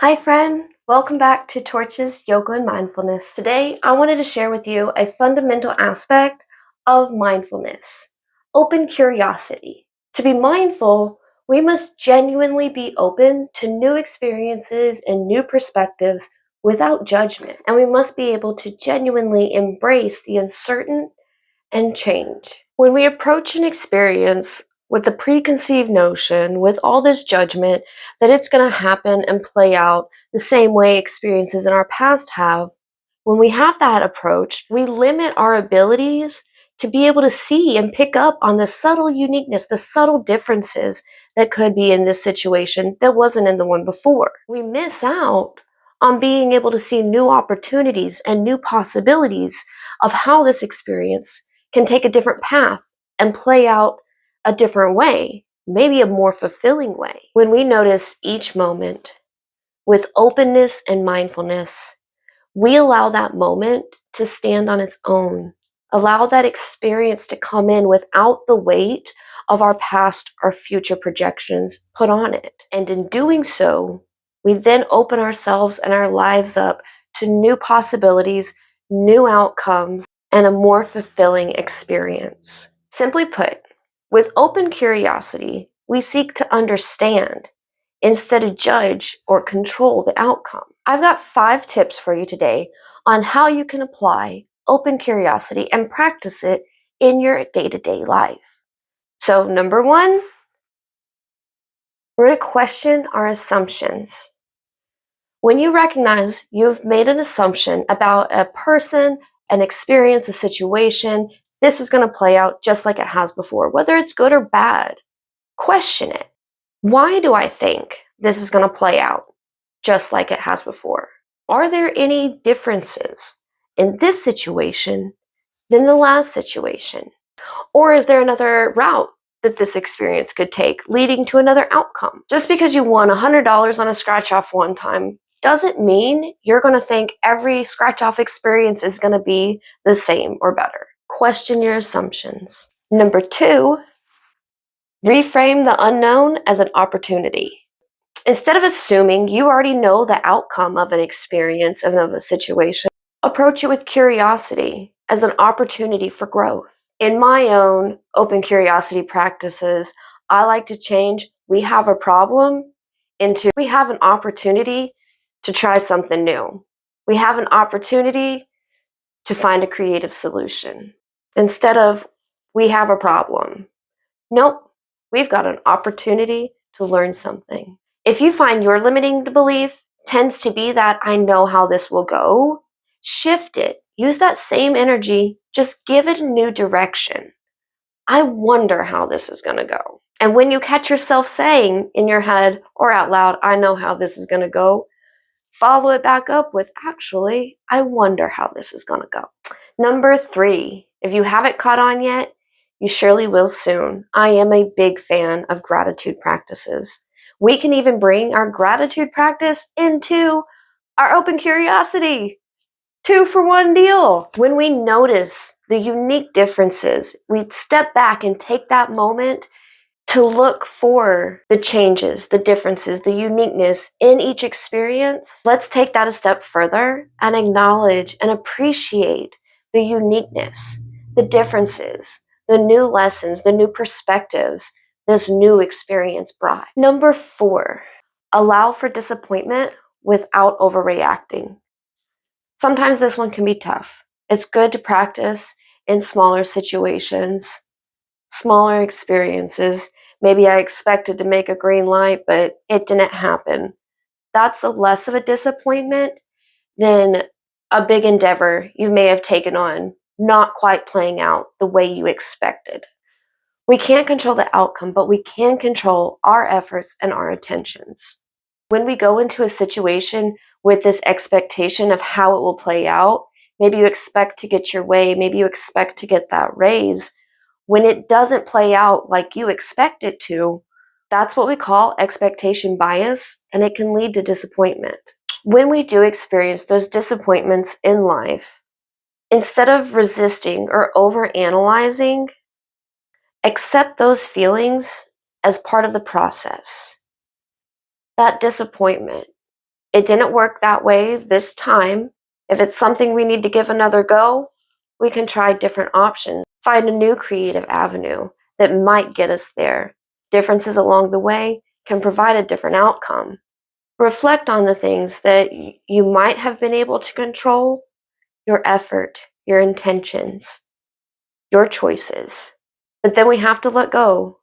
Hi friend, welcome back to Torches, Yoga and Mindfulness. Today I wanted to share with you a fundamental aspect of mindfulness, open curiosity. To be mindful, we must genuinely be open to new experiences and new perspectives without judgment, and we must be able to genuinely embrace the uncertain and change. When we approach an experience with the preconceived notion, with all this judgment that it's going to happen and play out the same way experiences in our past have, when we have that approach, we limit our abilities to be able to see and pick up on the subtle uniqueness, the subtle differences that could be in this situation that wasn't in the one before. We miss out on being able to see new opportunities and new possibilities of how this experience can take a different path and play out a different way, maybe a more fulfilling way. When we notice each moment with openness and mindfulness, we allow that moment to stand on its own. Allow that experience to come in without the weight of our past or future projections put on it. And in doing so, we then open ourselves and our lives up to new possibilities, new outcomes, and a more fulfilling experience. Simply put, with open curiosity, we seek to understand instead of judge or control the outcome. I've got 5 tips for you today on how you can apply open curiosity and practice it in your day-to-day life. So, number 1, we're going to question our assumptions. When you recognize you've made an assumption about a person, an experience, a situation, this is going to play out just like it has before, whether it's good or bad. Question it. Why do I think this is going to play out just like it has before? Are there any differences in this situation than the last situation? Or is there another route that this experience could take leading to another outcome? Just because you won $100 on a scratch off one time doesn't mean you're going to think every scratch off experience is going to be the same or better. Question your assumptions. Number 2, reframe the unknown as an opportunity. Instead of assuming you already know the outcome of an experience and of a situation, approach it with curiosity as an opportunity for growth. In my own open curiosity practices, I like to change we have a problem into we have an opportunity to try something new. We have an opportunity to find a creative solution. Instead of we have a problem. Nope, we've got an opportunity to learn something. If you find your limiting belief tends to be that I know how this will go, shift it. Use that same energy, just give it a new direction. I wonder how this is going to go. And when you catch yourself saying in your head or out loud, I know how this is going to go, follow it back up with, actually, I wonder how this is going to go. Number 3, if you haven't caught on yet, you surely will soon. I am a big fan of gratitude practices. We can even bring our gratitude practice into our open curiosity. 2 for 1 deal. When we notice the unique differences, we step back and take that moment to look for the changes, the differences, the uniqueness in each experience. Let's take that a step further and acknowledge and appreciate the uniqueness, the differences, the new lessons, the new perspectives this new experience brought. Number 4, allow for disappointment without overreacting. Sometimes this one can be tough. It's good to practice in smaller situations, smaller experiences. Maybe I expected to make a green light, but it didn't happen. That's a less of a disappointment than a big endeavor you may have taken on, not quite playing out the way you expected. We can't control the outcome, but we can control our efforts and our intentions. When we go into a situation with this expectation of how it will play out, maybe you expect to get your way, maybe you expect to get that raise. When it doesn't play out like you expect it to, that's what we call expectation bias, and it can lead to disappointment. When we do experience those disappointments in life, instead of resisting or overanalyzing, accept those feelings as part of the process. That disappointment, it didn't work that way this time. If it's something we need to give another go, we can try different options. Find a new creative avenue that might get us there. Differences along the way can provide a different outcome. Reflect on the things that you might have been able to control: your effort, your intentions, your choices. But then we have to let go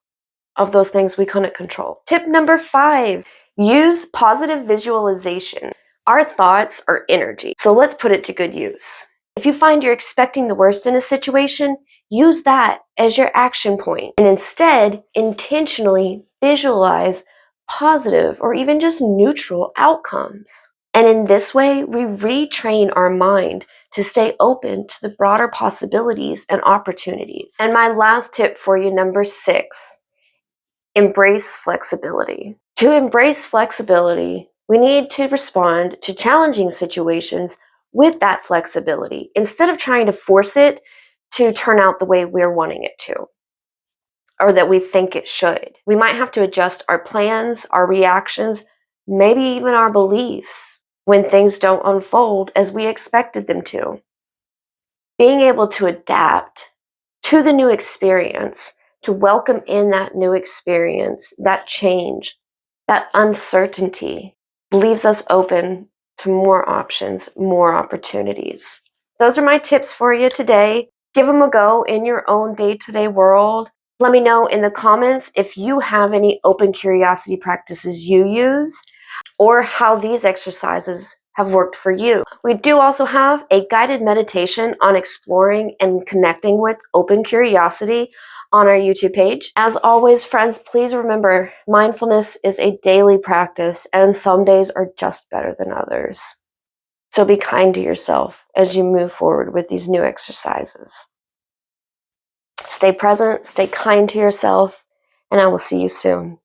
of those things we couldn't control. Tip number 5, use positive visualization. Our thoughts are energy, so let's put it to good use. If you find you're expecting the worst in a situation, use that as your action point, and instead intentionally visualize positive or even just neutral outcomes. And in this way, we retrain our mind to stay open to the broader possibilities and opportunities. And my last tip for you, number 6, embrace flexibility. To embrace flexibility, we need to respond to challenging situations with that flexibility instead of trying to force it to turn out the way we're wanting it to, or that we think it should. We might have to adjust our plans, our reactions, maybe even our beliefs when things don't unfold as we expected them to. Being able to adapt to the new experience, to welcome in that new experience, that change, that uncertainty, leaves us open to more options, more opportunities. Those are my tips for you today. Give them a go in your own day-to-day world. Let me know in the comments if you have any open curiosity practices you use, or how these exercises have worked for you. We do also have a guided meditation on exploring and connecting with open curiosity on our YouTube page. As always, friends, please remember, mindfulness is a daily practice, and some days are just better than others. So be kind to yourself as you move forward with these new exercises. Stay present, stay kind to yourself, and I will see you soon.